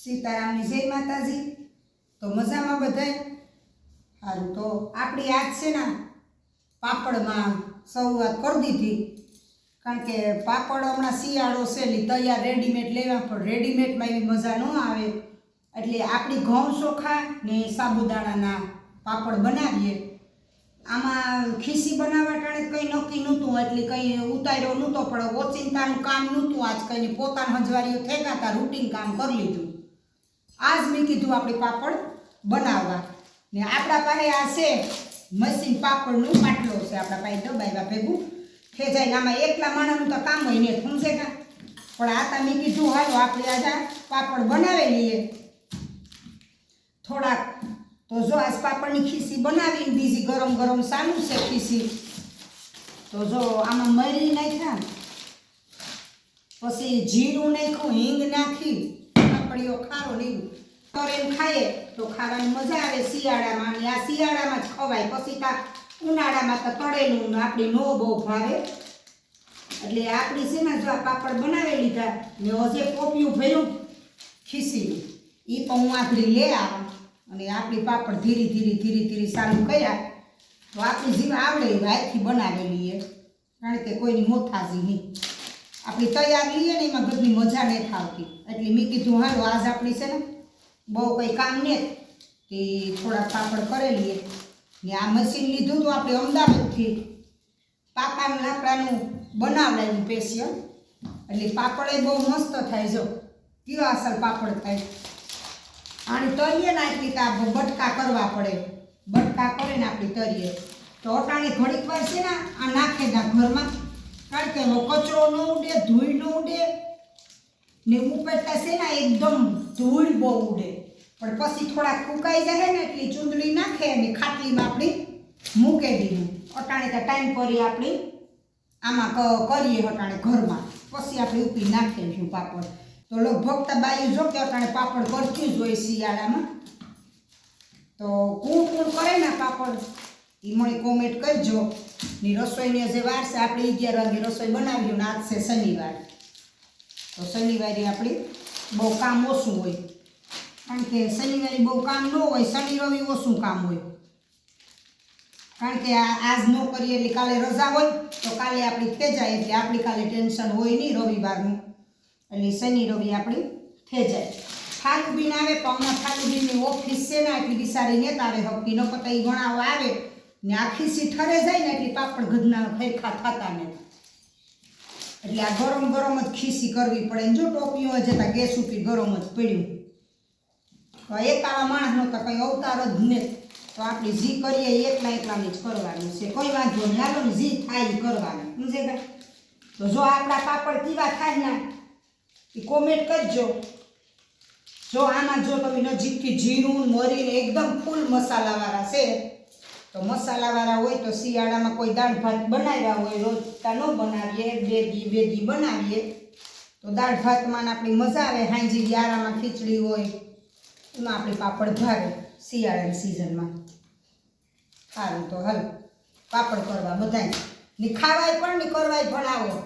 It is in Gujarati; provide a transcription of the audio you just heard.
સીતારામની જય માતાજી। તો મજામાં બધાય? સારું, તો આપણી આજ છે ને પાપડમાં શરૂઆત કરી દીધી, કારણ કે પાપડ હમણાં શિયાળો છે એટલે તૈયાર રેડીમેડ લેવા, પણ રેડીમેડમાં એવી મજા ન આવે, એટલે આપણી ઘઉં ચોખા ને સાબુદાણાના પાપડ બનાવીએ। આમાં ખીસી બનાવવા ટાણે કંઈ નક્કી નહોતું, એટલે કંઈ ઉતાર્યો નહોતો, પણ ઓચિંતાનું કામ નહોતું આજ, કંઈ પોતાના હજવારીઓ થઈ ગયા હતા, રૂટીન કામ કરી લીધું। આજ મેં કીધું આપણે પાપડ બનાવવા, ને આપણા પાસે આ છે મશીન પાપડનું પાટલો છે, આપણા પાસે દબાવ્યા ભેગું થઈ જાય, આમાં એકલા માણસનું તો કામ હોય ને, સમજે કા? પણ આતા મેં કીધું હાલો આપણે આજે પાપડ બનાવી લઈએ થોડાક। તો જો આજ પાપડની ખીસી બનાવીને બીજી ગરમ ગરમ ચાલુ છે ખીસી। તો જો આમાં મરી નાખ્યા, પછી જીરું નાખ્યું, હિંગ નાખી, પાપડીઓ ખારો લીધું તરેને ખાઈએ તો ખાવાની મજા આવે શિયાળામાં, અને આ શિયાળામાં જ ખવાય, પછી તા ઉનાળામાં તો તળેલું આપણી નો બહુ ભાવે। એટલે આપણી છે ને જો આ પાપડ બનાવી લીધા ને હજે પોપિયું ભર્યું ખીસીનું, એ પણ હું આખરી લે આવા, અને આપણી પાપડ ધીરે ધીરે ચાલુ કર્યા તો આપણી જીવ આવડે વાયથી બનાવેલી છે, કારણ કે કોઈની મોથાજી નહીં, આપણી તૈયાર લઈએ ને એમાં બધી મજા નથી આવતી, એટલે મેં કીધું હાલો આજ આપણી છે ને બહુ કંઈ કામ નહીં કે થોડા પાપડ કરી લઈએ। ને આ મશીન લીધું તો આપણે અમદાવાદથી પાકાનું લાકડાનું બનાવડાવ્યું સ્પેશિયલ, એટલે પાપડ એ બહુ મસ્ત થાય, જો કેવા અસલ પાપડ થાય। આને તરીએ ને એટલી તો બટકા કરવા પડે, બટકા કરે ને આપણી તરીએ તો અટાણે ઘડીક વાર છે ને આ નાખે ના ઘરમાં, કારણ કે કચરો ન ઉડે, ધૂળ ન ઉડે, ને ઉપરતા છે ને એકદમ ધૂળ બહુ ઉડે, પણ પછી થોડાક ફૂંકાઈ જાય ને એટલી ચૂંદડી નાખે અને ખાટલીમાં આપણી મૂકે દીધું, અટાણે તો ટાઈમ પરી આપણી આમાં કરીએ અટાણે ઘરમાં, પછી આપણે ઉપરી નાખીશું પાપડ। તો લગભગ તો બાયું જો કે અટાણે પાપડ કરતી જ હોય શિયાળામાં, તો કોણ કરે ને પાપડ એ મને કોમેન્ટ કરજો। ની રસોઈની જે વાર છે આપણે 11 વાગે રસોઈ બનાવ્યું, ને આજ છે શનિવાર, તો શનિવારે આપણી બહુ કામ ઓછું હોય, કારણ કે શનિવારે બહુ કામ ન હોય, શનિ રવિ ઓછું કામ હોય, કારણ કે આજ ન કરીએ એટલે કાલે રજા હોય, તો કાલે આપણી થઈ જાય, એટલે આપણી કાલે ટેન્શન હોય નહીં રવિવારનું, એટલે શનિ રવિ આપણી થઈ જાય। થાલુબીન આવે તો હમણાં થાલુબીનની ઓફિસ છે ને એટલી બિસારી નેતા આવે હકી, ન કરતા એ ગણાવવા આવે ને આ ખીસી ઠરે જાય ને એટલે પાપડ ગધના ખરખા થતા નથી, એટલે આ ગરમ ગરમ જ ખીસી કરવી પડે। જો ટોપીઓ જતા ગેસ ઉપર ગરમ જ પડ્યું, તો એક આવા માણસનો તો કંઈ અવતાર જ નથી, તો આપણે જી કરીએ એકલાની જ કરવાનું છે, કોઈ વાંધો નહીં, હાલો ને જી થાય એ કરવાનું, સમજે? તો જો આપણા પાપડ કેવા થાય ને એ કોમેન્ટ કરજો। જો આમાં જો તમે નજીકથી જીરું મરીને એકદમ ફૂલ મસાલાવાળા છે, તો મસાલાવાળા હોય તો શિયાળામાં કોઈ દાળ ભાત બનાવ્યા હોય, રોજ ન બનાવીએ, બે દી બનાવીએ, તો દાળ ભાતમાં આપણી મજા આવે, હાંજી ગ્યારામાં ખીચડી હોય એમાં આપણી પાપડ ભાવે શિયાળાની સિઝનમાં। સારું, તો હાલ પાપડ કરવા બધાય ને ખાવાય પણ ને કરવાય પણ આવો।